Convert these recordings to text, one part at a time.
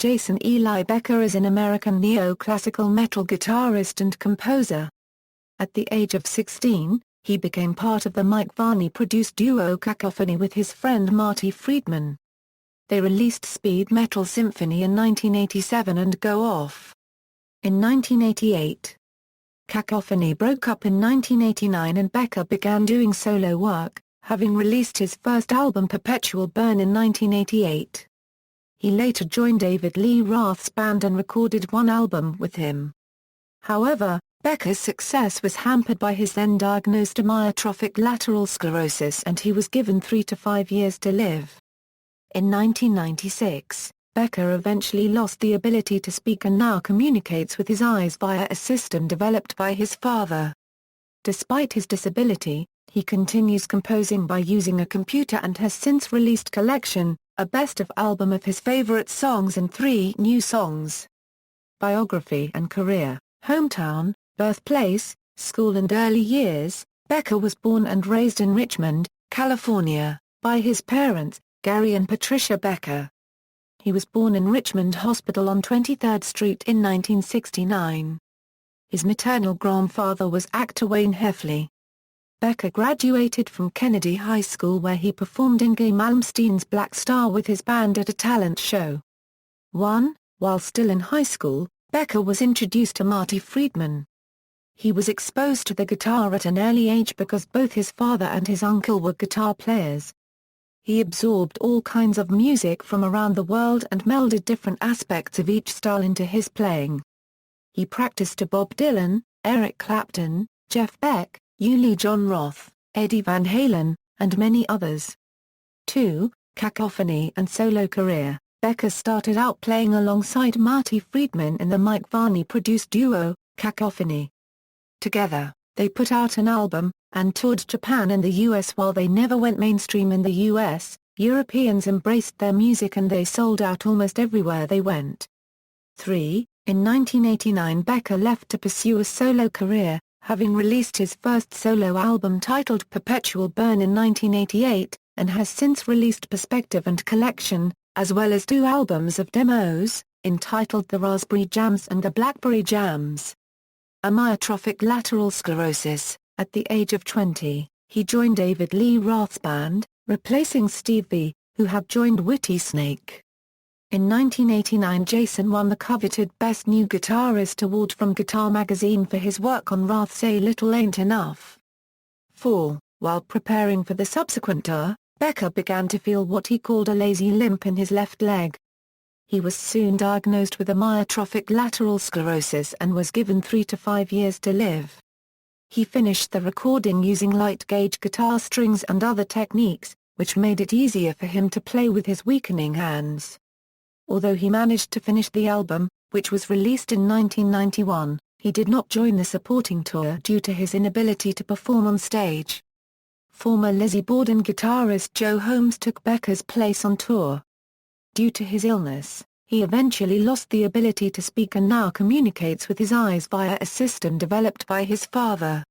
Jason Eli Becker is an American neoclassical metal guitarist and composer. At the age of 16, he became part of the Mike Varney-produced duo Cacophony with his friend Marty Friedman. They released Speed Metal Symphony in 1987 and Go Off in 1988. Cacophony broke up in 1989 and Becker began doing solo work, having released his first album Perpetual Burn in 1988. He later joined David Lee Roth's band and recorded one album with him. However, Becker's success was hampered by his then-diagnosed amyotrophic lateral sclerosis and he was given 3 to 5 years to live. In 1996, Becker eventually lost the ability to speak and now communicates with his eyes via a system developed by his father. Despite his disability, he continues composing by using a computer and has since released Collection, a best-of album of his favorite songs and 3 new songs. Biography and career. Hometown, birthplace, school and early years. Becker was born and raised in Richmond, California, by his parents, Gary and Patricia Becker. He was born in Richmond Hospital on 23rd Street in 1969. His maternal grandfather was actor Wayne Heffley. Becker graduated from Kennedy High School where he performed in Guy Malmsteen's Black Star with his band at a talent show. While still in high school, Becker was introduced to Marty Friedman. He was exposed to the guitar at an early age because both his father and his uncle were guitar players. He absorbed all kinds of music from around the world and melded different aspects of each style into his playing. He practiced to Bob Dylan, Eric Clapton, Jeff Beck, Uli John Roth, Eddie Van Halen, and many others. 2. Cacophony and solo career. Becker started out playing alongside Marty Friedman in the Mike Varney-produced duo, Cacophony. Together, they put out an album, and toured Japan and the US. While they never went mainstream in the US, Europeans embraced their music and they sold out almost everywhere they went. 3. In 1989 Becker left to pursue a solo career, having released his first solo album titled Perpetual Burn in 1988, and has since released Perspective and Collection, as well as 2 albums of demos, entitled The Raspberry Jams and The Blackberry Jams. Amyotrophic lateral sclerosis. At the age of 20, he joined David Lee Roth's band, replacing Steve V, who had joined Whitesnake. In 1989 Jason won the coveted Best New Guitarist award from Guitar Magazine for his work on Roth's A Little Ain't Enough. 4. While preparing for the subsequent tour, Becker began to feel what he called a lazy limp in his left leg. He was soon diagnosed with amyotrophic lateral sclerosis and was given 3 to 5 years to live. He finished the recording using light-gauge guitar strings and other techniques, which made it easier for him to play with his weakening hands. Although he managed to finish the album, which was released in 1991, he did not join the supporting tour due to his inability to perform on stage. Former Lizzie Borden guitarist Joe Holmes took Becker's place on tour. Due to his illness, he eventually lost the ability to speak and now communicates with his eyes via a system developed by his father.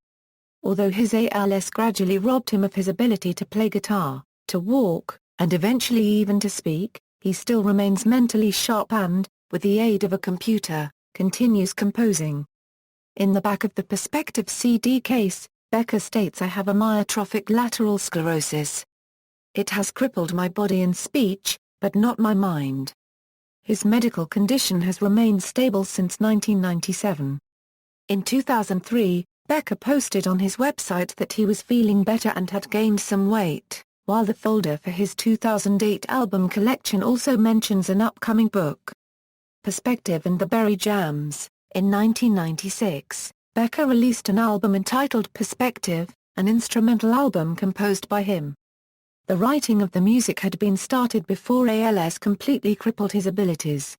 Although his ALS gradually robbed him of his ability to play guitar, to walk, and eventually even to speak, he still remains mentally sharp and, with the aid of a computer, continues composing. In the back of the Perspective CD case, Becker states, "I have amyotrophic lateral sclerosis. It has crippled my body and speech, but not my mind." His medical condition has remained stable since 1997. In 2003, Becker posted on his website that he was feeling better and had gained some weight, while the folder for his 2008 album Collection also mentions an upcoming book. Perspective and the Berry Jams. In 1996, Becker released an album entitled Perspective, an instrumental album composed by him. The writing of the music had been started before ALS completely crippled his abilities.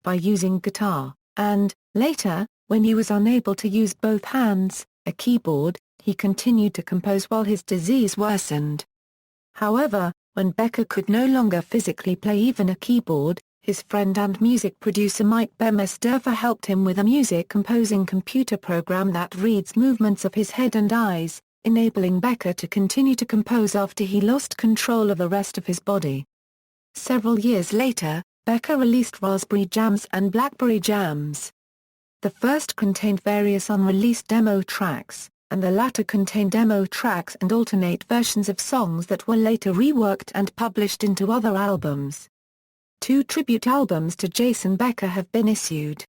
By using guitar, and, later, when he was unable to use both hands, a keyboard, he continued to compose while his disease worsened. However, when Becker could no longer physically play even a keyboard, his friend and music producer Mike Varney-produced helped him with a music composing computer program that reads movements of his head and eyes, enabling Becker to continue to compose after he lost control of the rest of his body. Several years later, Becker released Raspberry Jams and Blackberry Jams. The first contained various unreleased demo tracks, and the latter contained demo tracks and alternate versions of songs that were later reworked and published into other albums. 2 tribute albums to Jason Becker have been issued,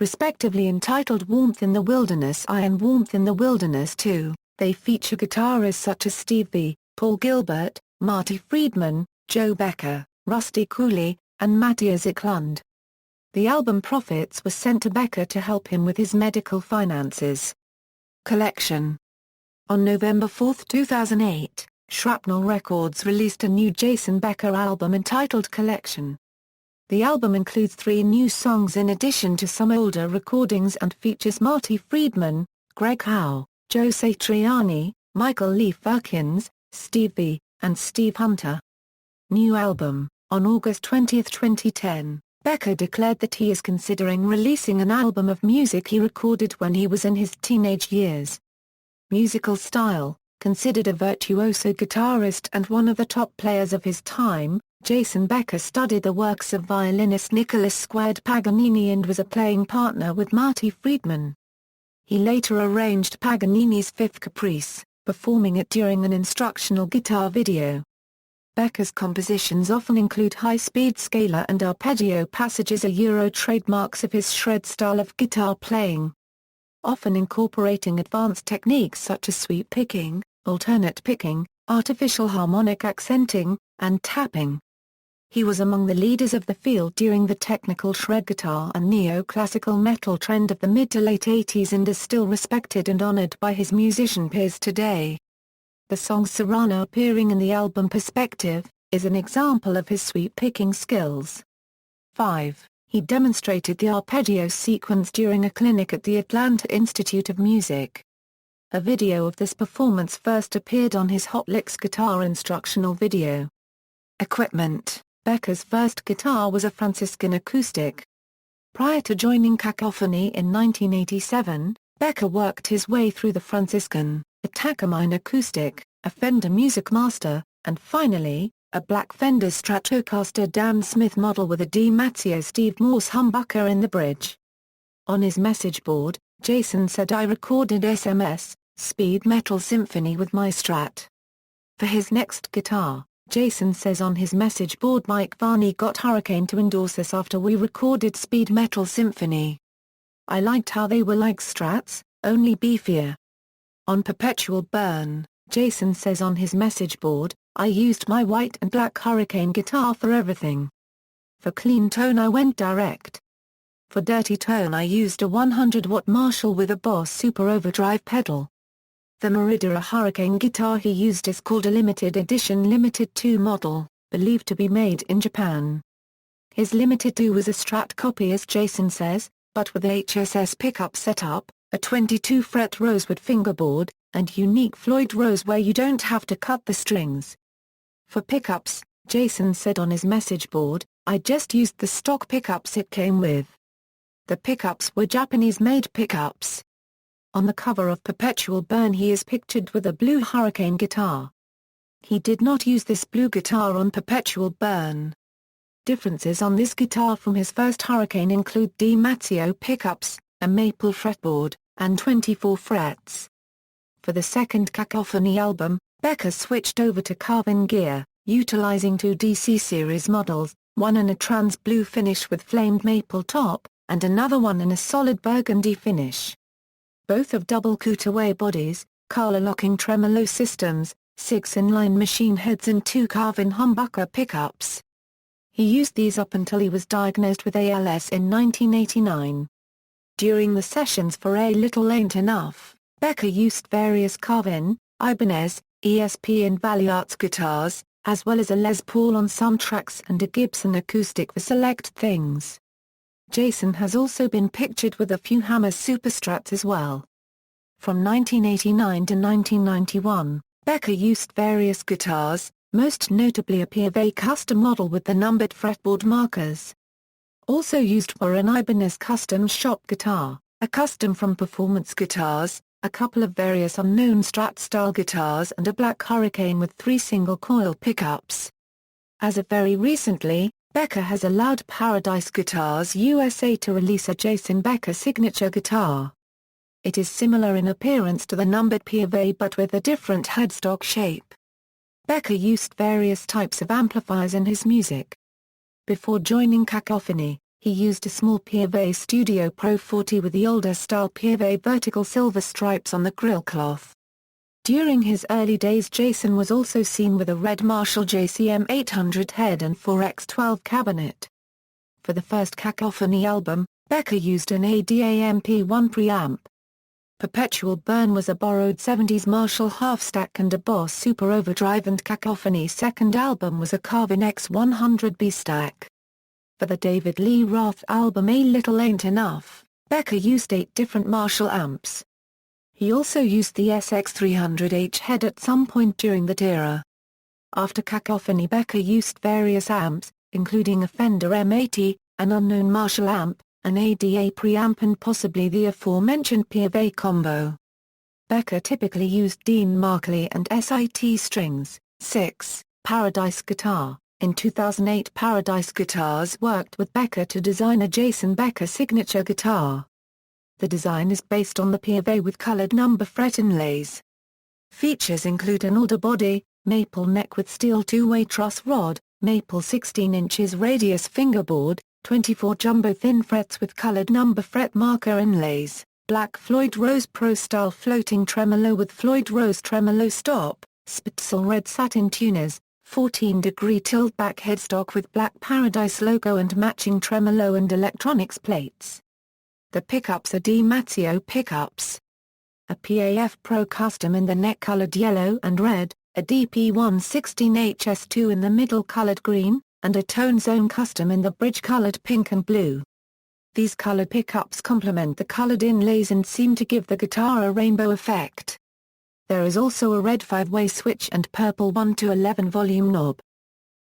respectively entitled Warmth in the Wilderness I and Warmth in the Wilderness II. They feature guitarists such as Steve V, Paul Gilbert, Marty Friedman, Joe Becker, Rusty Cooley, and Matthias Eklund. The album profits were sent to Becker to help him with his medical finances. Collection. On November 4, 2008, Shrapnel Records released a new Jason Becker album entitled Collection. The album includes 3 new songs in addition to some older recordings and features Marty Friedman, Greg Howe, Joe Satriani, Michael Lee Firkins, Steve V, and Steve Hunter. New album. On August 20, 2010, Becker declared that he is considering releasing an album of music he recorded when he was in his teenage years. Musical style. Considered a virtuoso guitarist and one of the top players of his time, Jason Becker studied the works of violinist Nicholas Squared Paganini and was a playing partner with Marty Friedman. He later arranged Paganini's Fifth Caprice, performing it during an instructional guitar video. Becker's compositions often include high-speed scalar and arpeggio passages, trademarks of his shred style of guitar playing, often incorporating advanced techniques such as sweep picking, alternate picking, artificial harmonic accenting, and tapping. He was among the leaders of the field during the technical shred guitar and neoclassical metal trend of the mid to late 80s and is still respected and honored by his musician peers today. The song Serrano, appearing in the album Perspective, is an example of his sweep-picking skills. 5. He demonstrated the arpeggio sequence during a clinic at the Atlanta Institute of Music. A video of this performance first appeared on his Hot Licks guitar instructional video. Equipment. Becker's first guitar was a Franciscan acoustic. Prior to joining Cacophony in 1987, Becker worked his way through the Franciscan, a Takamine acoustic, a Fender Music Master, and finally, a black Fender Stratocaster Dan Smith model with a Di Matteo Steve Morse humbucker in the bridge. On his message board, Jason said, "I recorded SMS, Speed Metal Symphony with my Strat." For his next guitar, Jason says on his message board, "Mike Varney got Hurricane to endorse us after we recorded Speed Metal Symphony. I liked how they were like Strats, only beefier." On Perpetual Burn, Jason says on his message board, "I used my white and black Hurricane guitar for everything. For clean tone I went direct. For dirty tone I used a 100-watt Marshall with a Boss Super Overdrive pedal." The Merida Hurricane guitar he used is called a limited edition Limited 2 model, believed to be made in Japan. His Limited 2 was a Strat copy, as Jason says, but with HSS pickup setup, a 22-fret rosewood fingerboard, and unique Floyd Rose where you don't have to cut the strings. For pickups, Jason said on his message board, "I just used the stock pickups it came with." The pickups were Japanese-made pickups. On the cover of Perpetual Burn he is pictured with a blue Hurricane guitar. He did not use this blue guitar on Perpetual Burn. Differences on this guitar from his first Hurricane include Di Matteo pickups, a maple fretboard, and 24 frets. For the second Cacophony album, Becker switched over to Carvin gear, utilizing 2 DC series models, one in a trans blue finish with flamed maple top, and another one in a solid burgundy finish. Both have double cutaway bodies, collar locking tremolo systems, 6 inline machine heads and 2 Carvin humbucker pickups. He used these up until he was diagnosed with ALS in 1989. During the sessions for A Little Ain't Enough, Becker used various Carvin, Ibanez, ESP and Valley-Arts guitars, as well as a Les Paul on some tracks and a Gibson acoustic for select things. Jason has also been pictured with a few Hammer Superstrats as well. From 1989 to 1991, Becker used various guitars, most notably a PFA custom model with the numbered fretboard markers. Also used were an Ibanez custom shop guitar, a custom from Performance Guitars, a couple of various unknown Strat-style guitars and a black Hurricane with 3 single-coil pickups. As of very recently, Becker has allowed Paradise Guitars USA to release a Jason Becker signature guitar. It is similar in appearance to the numbered PV but with a different headstock shape. Becker used various types of amplifiers in his music. Before joining Cacophony, he used a small PV Studio Pro 40 with the older style PV vertical silver stripes on the grille cloth. During his early days, Jason was also seen with a red Marshall JCM 800 head and 4x12 cabinet. For the first Cacophony album, Becker used an ADAMP1 preamp. Perpetual Burn was a borrowed 70s Marshall half-stack and a Boss Super Overdrive, and Cacophony's second album was a Carvin X100B stack. For the David Lee Roth album A Little Ain't Enough, Becker used 8 different Marshall amps. He also used the SX300H head at some point during that era. After Cacophony, Becker used various amps, including a Fender M80, an unknown Marshall amp, an ADA preamp and possibly the aforementioned PV combo. Becker typically used Dean Markley and SIT strings. 6. Paradise Guitar. In 2008, Paradise Guitars worked with Becker to design a Jason Becker signature guitar. The design is based on the PV with colored number fret inlays. Features include an alder body, maple neck with steel two-way truss rod, maple 16 inches radius fingerboard, 24 jumbo thin frets with colored number fret marker inlays, black Floyd Rose Pro-style floating tremolo with Floyd Rose tremolo stop, Spitzel red satin tuners, 14-degree tilt-back headstock with black Paradise logo and matching tremolo and electronics plates. The pickups are Di Matteo pickups. A PAF Pro Custom in the neck colored yellow and red, a DP116HS2 in the middle colored green, and a Tone Zone Custom in the bridge colored pink and blue. These colored pickups complement the colored inlays and seem to give the guitar a rainbow effect. There is also a red 5-way switch and purple 1-11 volume knob.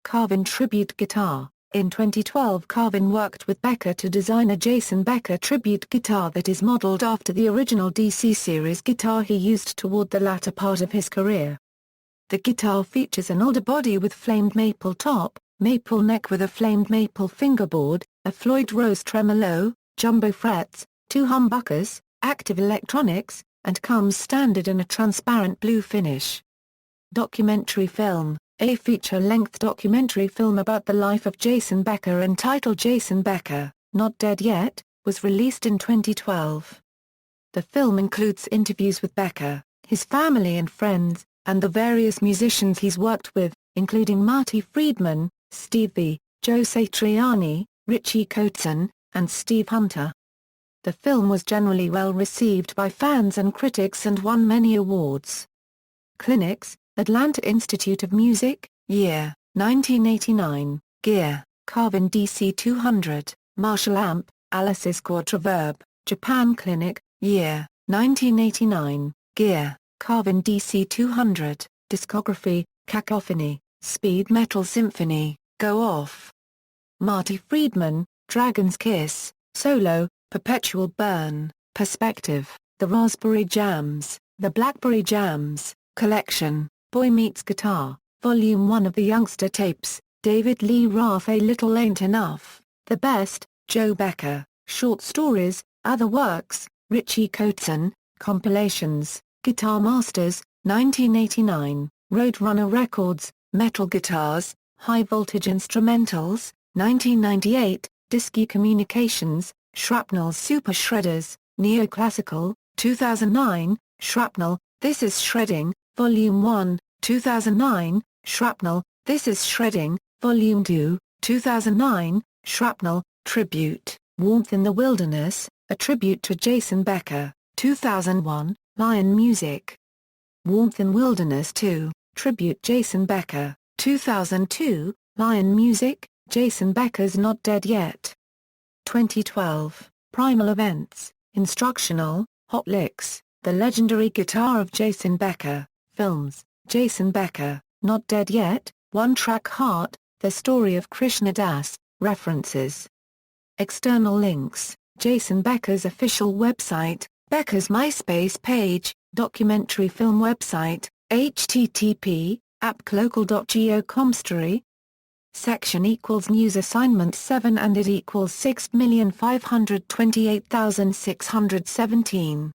Carvin Tribute Guitar. In 2012, Carvin worked with Becker to design a Jason Becker tribute guitar that is modeled after the original DC series guitar he used toward the latter part of his career. The guitar features an alder body with flamed maple top, maple neck with a flamed maple fingerboard, a Floyd Rose tremolo, jumbo frets, 2 humbuckers, active electronics, and comes standard in a transparent blue finish. Documentary film. A feature-length documentary film about the life of Jason Becker entitled Jason Becker, Not Dead Yet, was released in 2012. The film includes interviews with Becker, his family and friends, and the various musicians he's worked with, including Marty Friedman, Steve V, Joe Satriani, Richie Kotzen, and Steve Hunter. The film was generally well received by fans and critics and won many awards. Clinics. Atlanta Institute of Music, year, 1989, gear, Carvin DC200, Marshall amp, Alice's Quadriverb, Japan Clinic, year, 1989, gear, Carvin DC200, discography, Cacophony, Speed Metal Symphony, Go Off. Marty Friedman, Dragon's Kiss, solo, Perpetual Burn, Perspective, The Raspberry Jams, The Blackberry Jams, Collection. Boy Meets Guitar, Volume 1 of the Youngster Tapes, David Lee Roth A Little Ain't Enough, The Best, Joe Becker, Short Stories, Other Works, Richie Kotzen, Compilations, Guitar Masters, 1989, Roadrunner Records, Metal Guitars, High Voltage Instrumentals, 1998, Disky Communications, Shrapnel Super Shredders, Neoclassical, 2009, Shrapnel, This Is Shredding, Volume 1, 2009, Shrapnel, This Is Shredding, Volume 2, 2009, Shrapnel, Tribute, Warmth in the Wilderness, a tribute to Jason Becker, 2001, Lion Music. Warmth in Wilderness 2, Tribute Jason Becker, 2002, Lion Music, Jason Becker's Not Dead Yet. 2012, Primal Events, Instructional, Hot Licks, The Legendary Guitar of Jason Becker. Films, Jason Becker, Not Dead Yet, One Track Heart, The Story of Krishna Das, References. External links, Jason Becker's official website, Becker's MySpace page, documentary film website, http://applocal.geocomstory, section equals News Assignment 7 and it equals 6,528,617.